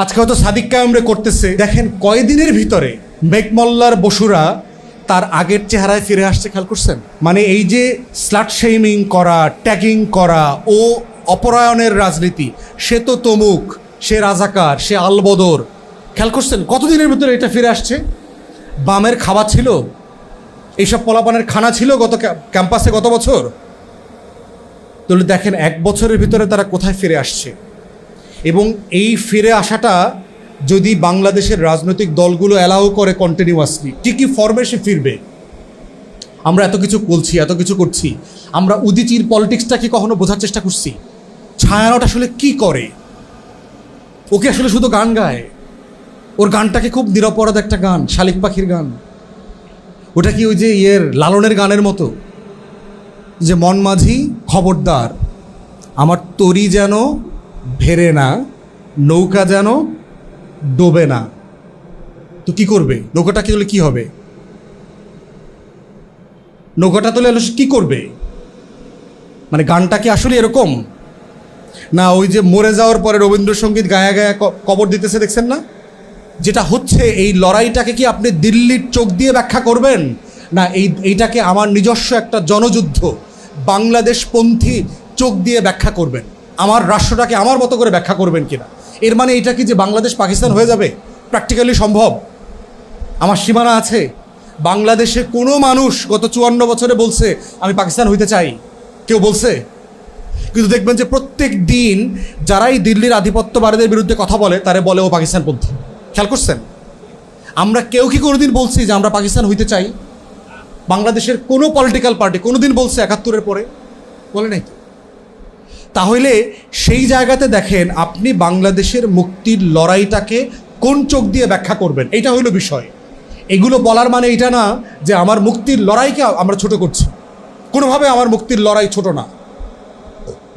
আজকে হয়তো সাদিক কায়েমরে করতেছে, দেখেন কয়দিনের ভিতরে মেঘমল্লার বসুরা তার আগের চেহারায় ফিরে আসছে। খেয়াল করছেন? মানে এই যে স্লাট শেমিং করা, ট্যাগিং করা ও অপরায়ণের রাজনীতি, সে তো তমুক, সে রাজাকার, সে আলবদর। খেয়াল করছেন কতদিনের ভিতরে এটা ফিরে আসছে? বামের খাবার ছিল, এইসব পোলাপানের খানা ছিল গত ক্যাম্পাসে গত বছর। তাহলে দেখেন এক বছরের ভিতরে তারা কোথায় ফিরে আসছে। এবং এই ফিরে আসাটা যদি বাংলাদেশের রাজনৈতিক দলগুলো অ্যালাউ করে কন্টিনিউয়াসলি, কি ফর্মে সে ফিরবে? আমরা এত কিছু বলছি, এত কিছু করছি, আমরা উদিচির পলিটিক্সটা কি কখনো বোঝার চেষ্টা করছি? ছায়ানট আসলে কি করে? ওকে আসলে শুধু গান গায়? ওর গানটাকে খুব নিরপরাধ একটা গান, শালিক পাখির গান। ওটা কি ওই যে লালনের গানের মতো, যে মন মাঝি খবরদার, আমার তরি যেন ভেরে না, নৌকা যেন ডোবে না। তো কি করবে? নৌকাটা কি হলে কি হবে? নৌকাটা তোলে কি করবে? মানে গানটা কি আসলে এরকম না? ওই যে মরে যাওয়ার পরে রবীন্দ্রসঙ্গীত গায়া গায়া কবর দিতেছে, দেখছেন না? যেটা হচ্ছে, এই লড়াইটাকে কি আপনি দিল্লির চোখ দিয়ে ব্যাখ্যা করবেন, না এইটাকে আমার নিজস্ব একটা জনযুদ্ধ বাংলাদেশপন্থী চোখ দিয়ে ব্যাখ্যা করবেন? আমার রাষ্ট্রটাকে আমার মতো করে ব্যাখ্যা করবেন কিনা? এর মানে এটা কি যে বাংলাদেশ পাকিস্তান হয়ে যাবে? প্র্যাকটিক্যালি সম্ভব? আমার সীমানা আছে। বাংলাদেশে কোনো মানুষ গত 54 বছরে বলছে আমি পাকিস্তান হইতে চাই? কেউ বলছে? কিন্তু দেখবেন যে প্রত্যেক দিন যারাই দিল্লির আধিপত্যবাদীদের বিরুদ্ধে কথা বলে, তারা বলে ও পাকিস্তানপন্থী। খেয়াল করছেন? আমরা কেউ কি কোনোদিন বলছি যে আমরা পাকিস্তান হইতে চাই? বাংলাদেশের কোনো পলিটিক্যাল পার্টি কোনোদিন বলছে 71-এর পরে? বলে নাই। তাহলে সেই জায়গাতে দেখেন, আপনি বাংলাদেশের মুক্তির লড়াইটাকে কোন চোখ দিয়ে ব্যাখ্যা করবেন, এটা হইল বিষয়। এগুলো বলার মানে এটা না যে আমার মুক্তির লড়াইকে আমরা ছোট করছি। কোনোভাবে আমার মুক্তির লড়াই ছোট না।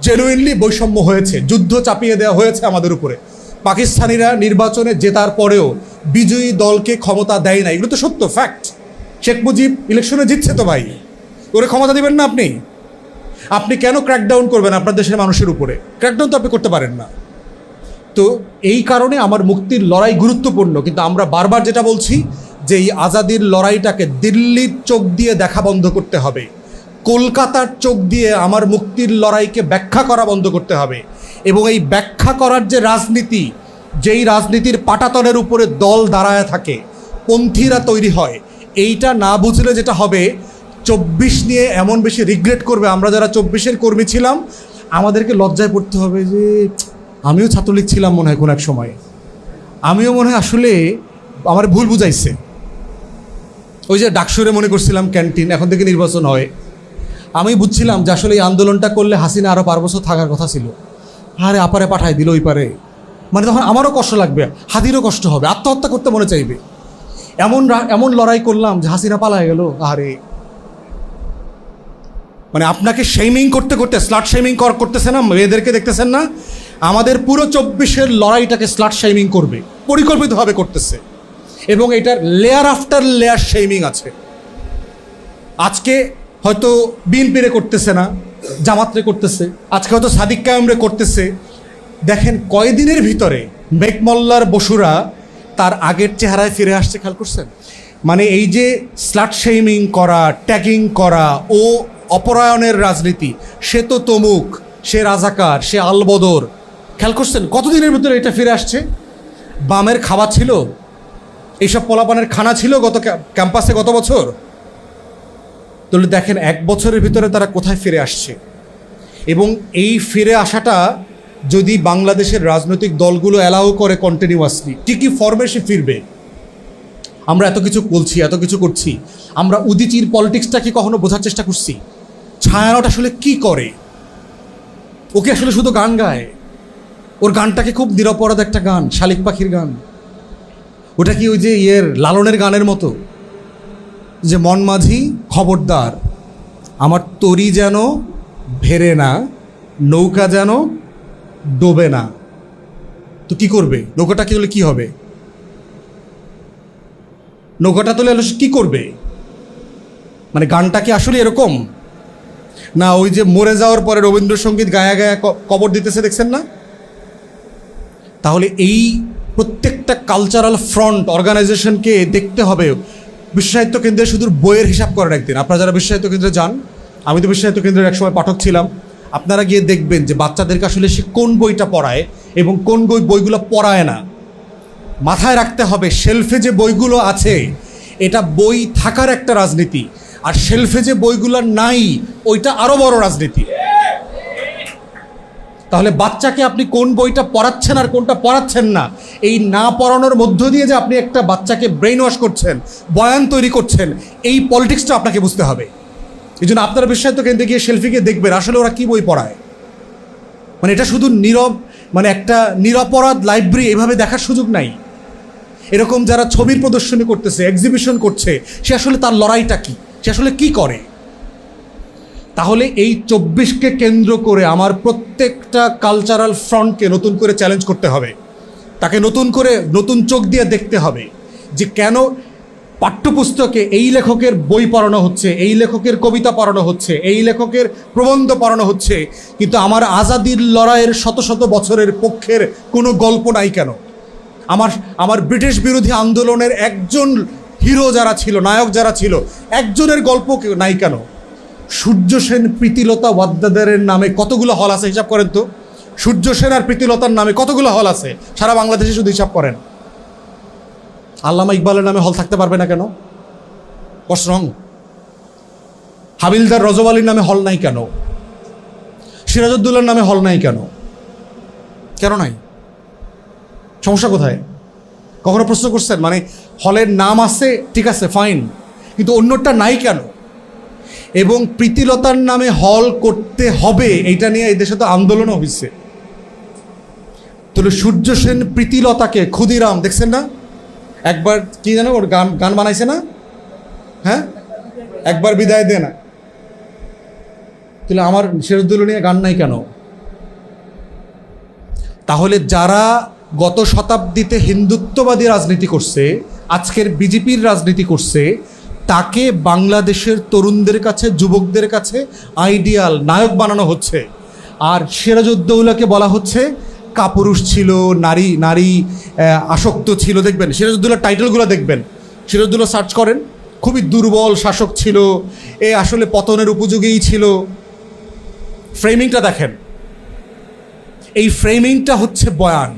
জেনুইনলি বৈষম্য হয়েছে, যুদ্ধ চাপিয়ে দেওয়া হয়েছে আমাদের উপরে। পাকিস্তানিরা নির্বাচনে জেতার পরেও বিজয়ী দলকে ক্ষমতা দেয় না, এগুলো তো সত্য, ফ্যাক্ট। শেখ মুজিব ইলেকশনে জিতছে তো ভাই, ওরে ক্ষমতা দিবেন না আপনি? আপনি কেন ক্র্যাকডাউন করবেন আপনার দেশের মানুষের উপরে? ক্র্যাকডাউন তো আপনি করতে পারেন না। তো এই কারণে আমার মুক্তির লড়াই গুরুত্বপূর্ণ। কিন্তু আমরা বারবার যেটা বলছি যে এই আজাদির লড়াইটাকে দিল্লির চোখ দিয়ে দেখা বন্ধ করতে হবে, কলকাতার চোখ দিয়ে আমার মুক্তির লড়াইকে ব্যাখ্যা করা বন্ধ করতে হবে। এবং এই ব্যাখ্যা করার যে রাজনীতি, যেই রাজনীতির পাটাতনের উপরে দল দাঁড়ায় থাকে, পন্থীরা তৈরি হয়, এইটা না বুঝলে যেটা হবে, 24 নিয়ে এমন বেশি রিগ্রেট করবে। আমরা যারা 24-এর কর্মী ছিলাম, আমাদেরকে লজ্জায় পড়তে হবে যে আমিও ছাত্রলীগ ছিলাম মনে হয় কোনো এক সময়, আমিও মনে হয় আসলে আমার ভুল বুঝাইছে। ওই যে ডাকসুরে মনে করছিলাম ক্যান্টিন, এখন থেকে নির্বাচন হয়, আমি বুঝছিলাম যে আসলে এই আন্দোলনটা করলে হাসিনা আরও 5 বছর থাকার কথা ছিল। আরে আপারে পাঠাই দিল ওই পারে, মানে তখন আমারও কষ্ট লাগবে, হাদিরও কষ্ট হবে, আত্মহত্যা করতে মনে চাইবে। এমন লড়াই করলাম যে হাসিনা পালায় গেল। আরে মানে আপনাকে শেমিং করতে করতে, স্লাট শেমিং করতেছে না, মেয়েদেরকে দেখতেছেন না? আমাদের পুরো 24-এর লড়াইটাকে স্লাট শেমিং করবে, পরিকল্পিতভাবে করতেছে। এবং এটার লেয়ার আফটার লেয়ার শেমিং আছে। আজকে হয়তো বিএনপিরে করতেছে না, জামাতরে করতেছে, আজকে হয়তো সাদিক কায়েমরে করতেছে। দেখেন কয়দিনের ভিতরে মেঘমল্লার বসুরা তার আগের চেহারায় ফিরে আসছে। খেয়াল করছেন? মানে এই যে স্লাট শেমিং করা, ট্যাগিং করা ও অপরায়ণের রাজনীতি, সে তো তমুক, সে রাজাকার, সে আলবদর। খেয়াল করছেন কতদিনের ভিতরে এটা ফিরে আসছে? বামের খাবার ছিল, এইসব পোলাপানের খানা ছিল গত ক্যাম্পাসে গত বছর। তাহলে দেখেন এক বছরের ভিতরে তারা কোথায় ফিরে আসছে। এবং এই ফিরে আসাটা যদি বাংলাদেশের রাজনৈতিক দলগুলো অ্যালাউ করে কন্টিনিউয়াসলি, কি ফর্মে সে ফিরবে? আমরা এত কিছু বলছি, এত কিছু করছি, আমরা উদিচির পলিটিক্সটা কি কখনো বোঝার চেষ্টা করছি? ছায়ানট আসলে কি করে? ওকে আসলে শুধু গান গায়? ওর গানটাকে খুব নিরপরাধ একটা গান, শালিক পাখির গান। ওটা কি ওই যে লালনের গানের মতো, যে মন মাঝি খবরদার, আমার তরি যেন ভেরে না, নৌকা যেন ডোবে না। তো কি করবে? নৌকাটা কি হলে কি হবে? নৌকাটা তোলে কি করবে? মানে গানটা কি আসলে এরকম না? ওই যে মরে যাওয়ার পরে রবীন্দ্রসঙ্গীত গায়া গায়া কবর দিতেছে, দেখছেন না? তাহলে এই প্রত্যেকটা কালচারাল ফ্রন্ট অর্গানাইজেশনকে দেখতে হবে। বিশ্ব সাহিত্য কেন্দ্রে শুধু বইয়ের হিসাব করেন একদিন, আপনারা যারা বিশ্ব সাহিত্য কেন্দ্রে যান, আমি তো বিশ্ব সাহিত্য কেন্দ্রের একসময় পাঠক ছিলাম, আপনারা গিয়ে দেখবেন যে বাচ্চাদেরকে আসলে সে কোন বইটা পড়ায় এবং কোন বইগুলো পড়ায় না। মাথায় রাখতে হবে শেলফে যে বইগুলো আছে এটা বই থাকার একটা রাজনীতি, আর শেলফে যে বইগুলো নাই ওইটা আরও বড় রাজনীতি। তাহলে বাচ্চাকে আপনি কোন বইটা পড়াচ্ছেন আর কোনটা পড়াচ্ছেন না, এই না পড়ানোর মধ্য দিয়ে যে আপনি একটা বাচ্চাকে ব্রেন ওয়াশ করছেন, বয়ান তৈরি করছেন, এই পলিটিক্সটা আপনাকে বুঝতে হবে। এই জন্য আপনারা বিশ্ব সাহিত্য কেন্দ্রে গিয়ে শেলফে গিয়ে দেখবেন আসলে ওরা কী বই পড়ায়। মানে এটা শুধু একটা নিরপরাধ লাইব্রেরি এভাবে দেখার সুযোগ নাই। এরকম যারা ছবির প্রদর্শনী করতেছে, এক্সিবিশন করছে, সে আসলে তার লড়াইটা কি, সে আসলে কি করে। তাহলে এই 24কে কেন্দ্র করে আমার প্রত্যেকটা কালচারাল ফ্রন্টকে নতুন করে চ্যালেঞ্জ করতে হবে, তাকে নতুন চোখ দিয়ে দেখতে হবে যে কেন পাঠ্যপুস্তকে এই লেখকের বই পড়ানো হচ্ছে, এই লেখকের কবিতা পড়ানো হচ্ছে, এই লেখকের প্রবন্ধ পড়ানো হচ্ছে, কিন্তু আমার আজাদির লড়াইয়ের শত শত বছরের পক্ষের কোনো গল্প নাই কেন। আমার ব্রিটিশ বিরোধী আন্দোলনের একজন হিরো যারা ছিল, নায়ক যারা ছিল, একজনের গল্প নাই কেন। সূর্য সেন, প্রীতিলতা ওয়াদ্দেদারের নামে কতগুলো হল আছে হিসাব করেন তো। সূর্য সেন আর প্রীতিলতার নামে কতগুলো হল আছে সারা বাংলাদেশে, শুধু হিসাব করেন। আল্লামা ইকবালের নামে হল থাকতে পারবে না কেন? হোয়াটস রং? হাবিলদার রজব আলীর নামে হল নাই কেন? সিরাজউদ্দৌলার নামে হল নাই কেন? কেন নাই? সমস্যা কোথায়? কখনো প্রশ্ন করছেন? মানে হলের নাম আছে, ঠিক আছে, ফাইন, কিন্তু অন্যটা নাই কেন? এবং প্রীতিলতার নামে হল করতে হবে এইটা নিয়ে এই দেশে তো আন্দোলনও হয়েছে। তাহলে সূর্য সেন প্রীতিলতাকে, ক্ষুদিরাম দেখছেন না, একবার কি জানো ওর গান বানাইছে না, হ্যাঁ, একবার বিদায় দে না। তাহলে আমার সিরাজউদ্দৌলা নিয়ে গান নাই কেন? তাহলে যারা গত শতাব্দীতে হিন্দুত্ববাদী রাজনীতি করছে, আজকের বিজেপির রাজনীতি করছে, তাকে বাংলাদেশের তরুণদের কাছে, যুবকদের কাছে আইডিয়াল নায়ক বানানো হচ্ছে। আর সিরাজউদ্দৌলাকে বলা হচ্ছে কাপুরুষ ছিল, নারী আসক্ত ছিল। দেখবেন সিরাজউদ্দৌলার টাইটেলগুলো দেখবেন, সিরাজউদ্দৌলা সার্চ করেন, খুবই দুর্বল শাসক ছিল, এ আসলে পতনের উপযোগীই ছিল। ফ্রেমিংটা দেখেন, এই ফ্রেমিংটা হচ্ছে বয়ান,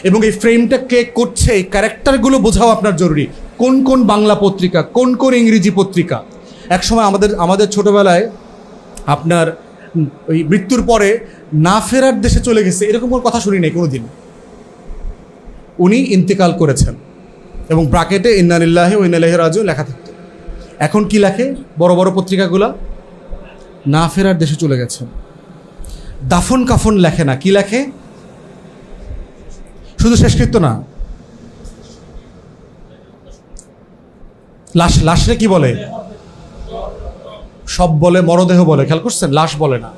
এবং এই ফ্রেমটা কে করছে, এই ক্যারেক্টারগুলো বোঝাও আপনার জরুরি। কোন কোন বাংলা পত্রিকা, কোন কোন ইংরেজি পত্রিকা। একসময় আমাদের ছোটোবেলায় আপনার ওই মৃত্যুর পরে না ফেরার দেশে চলে গেছে এরকম কোনো কথা শুনি নাই কোনো দিন। উনি ইন্তেকাল করেছেন এবং ব্রাকেটে ইন্না লিল্লাহি ওয়া ইন্না ইলাইহি রাজিউন লেখা থাকতো। এখন কি লেখে বড় বড় পত্রিকাগুলো? না ফেরার দেশে চলে গেছেন। দাফন কাফন লেখে না, কি লেখে? শুধু শেষকৃত্য না, লাশরে কি বলে? সব বলে, মরদেহ বলে, খেয়াল করছেন? লাশ বলে না।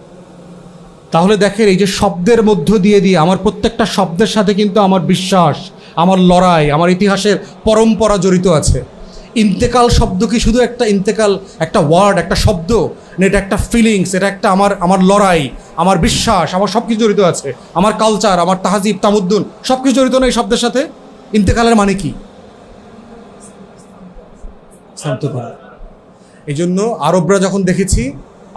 তাহলে দেখেন এই যে শব্দের মধ্য দিয়ে আমার প্রত্যেকটা শব্দের সাথে কিন্তু আমার বিশ্বাস, আমার লড়াই, আমার ইতিহাসের পরম্পরা জড়িত আছে। ইন্তেকাল শব্দ কি শুধু একটা ইন্তেকাল, একটা ওয়ার্ড, একটা শব্দ না? এটা একটা ফিলিংস, এটা একটা আমার লড়াই, আমার বিশ্বাস, আমার সব কিছু জড়িত আছে। আমার কালচার, আমার তাহাজিব তামুদ্দুন সব কিছু জড়িত না এই শব্দের সাথে। ইন্তেকালের মানে কি? শান্ত করা। এই জন্য আরবরা যখন দেখেছি,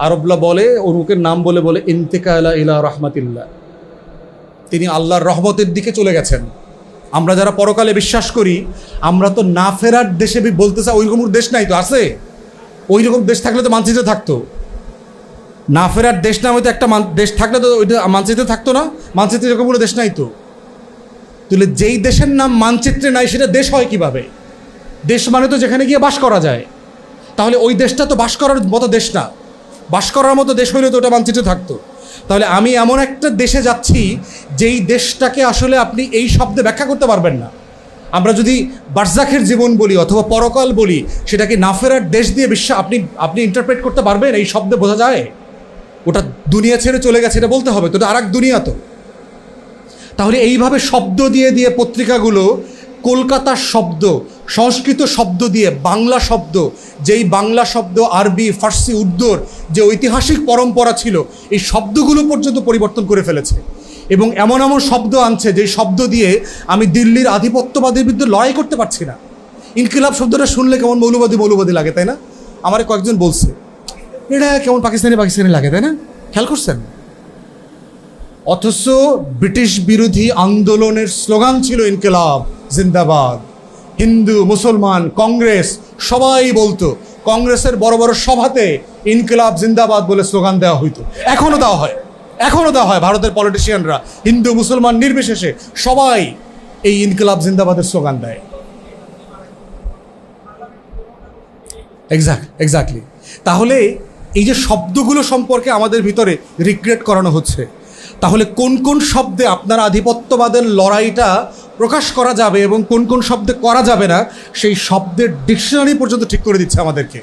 আরবরা বলে, অরুকের নাম বলে ইন্তেকালা ইলা রহমাতিল্লাহ, তিনি আল্লাহর রহমতের দিকে চলে গেছেন। আমরা যারা পরকালে বিশ্বাস করি, আমরা তো না ফেরার দেশে বলতে চাই, ওইরকম দেশ নাই তো, আছে? ওই রকম দেশ থাকলে তো মানচিত্রে থাকতো। না ফেরার দেশ নামে তো একটা দেশ থাকলে তো ওইটা মানচিত্রে থাকতো না। মানচিত্রে এরকম কোনো দেশ নাই তো। তাহলে যেই দেশের নাম মানচিত্রে নাই সেটা দেশ হয় কিভাবে? দেশ মানে তো যেখানে গিয়ে বাস করা যায়। তাহলে ওই দেশটা তো বাস করার মতো দেশ না। বাস করার মতো দেশ হইলে তো ওটা মানচিত্রে থাকতো। তাহলে আমি এমন একটা দেশে যাচ্ছি যেই দেশটাকে আসলে আপনি এই শব্দে ব্যাখ্যা করতে পারবেন না। আমরা যদি বারজাখের জীবন বলি অথবা পরকাল বলি, সেটাকে না ফেরার দেশ দিয়ে আপনি ইন্টারপ্রেট করতে পারবেন? এই শব্দে বোঝা যায় ওটা দুনিয়া ছেড়ে চলে গেছে, এটা বলতে হবে তো, এটা আর এক দুনিয়া তো। তাহলে এইভাবে শব্দ দিয়ে পত্রিকাগুলো কলকাতার শব্দ, সংস্কৃত শব্দ দিয়ে বাংলা শব্দ, যেই বাংলা শব্দ আরবি, ফার্সি, উর্দুর যে ঐতিহাসিক পরম্পরা ছিল, এই শব্দগুলো পর্যন্ত পরিবর্তন করে ফেলেছে। এবং এমন এমন শব্দ আনছে যে শব্দ দিয়ে আমি দিল্লির আধিপত্যবাদের বিরুদ্ধে লড়াই করতে পারছি না। ইনকিলাব শব্দটা শুনলে কেমন মৌলবাদী মৌলবাদী লাগে, তাই না? আমার কয়েকজন বলছে এটা কেমন পাকিস্তানি পাকিস্তানি লাগে, তাই না? খেয়াল করছেন? অথচ ব্রিটিশ বিরোধী আন্দোলনের স্লোগান ছিল ইনকিলাব জিন্দাবাদ। হিন্দু, মুসলমান, কংগ্রেস সবাই বলতো। কংগ্রেসের বড় বড় সভাতে ইনকিলাব জিন্দাবাদ বলে স্লোগান দেওয়া হইতো। এখনো দেওয়া হয়। ভারতের পলিটিশিয়ানরা হিন্দু মুসলমান নির্বিশেষে সবাই এই ইনকিলাব জিন্দাবাদের স্লোগান দেয়। এক্স্যাক্টলি। তাহলে এই যে শব্দগুলো সম্পর্কে আমাদের ভিতরে রিগ্রেট করানো হচ্ছে, তাহলে কোন কোন শব্দে আপনার আধিপত্যবাদের লড়াইটা প্রকাশ করা যাবে এবং কোন কোন শব্দে করা যাবে না, সেই শব্দের ডিকশনারি পর্যন্ত ঠিক করে দিচ্ছে আমাদেরকে।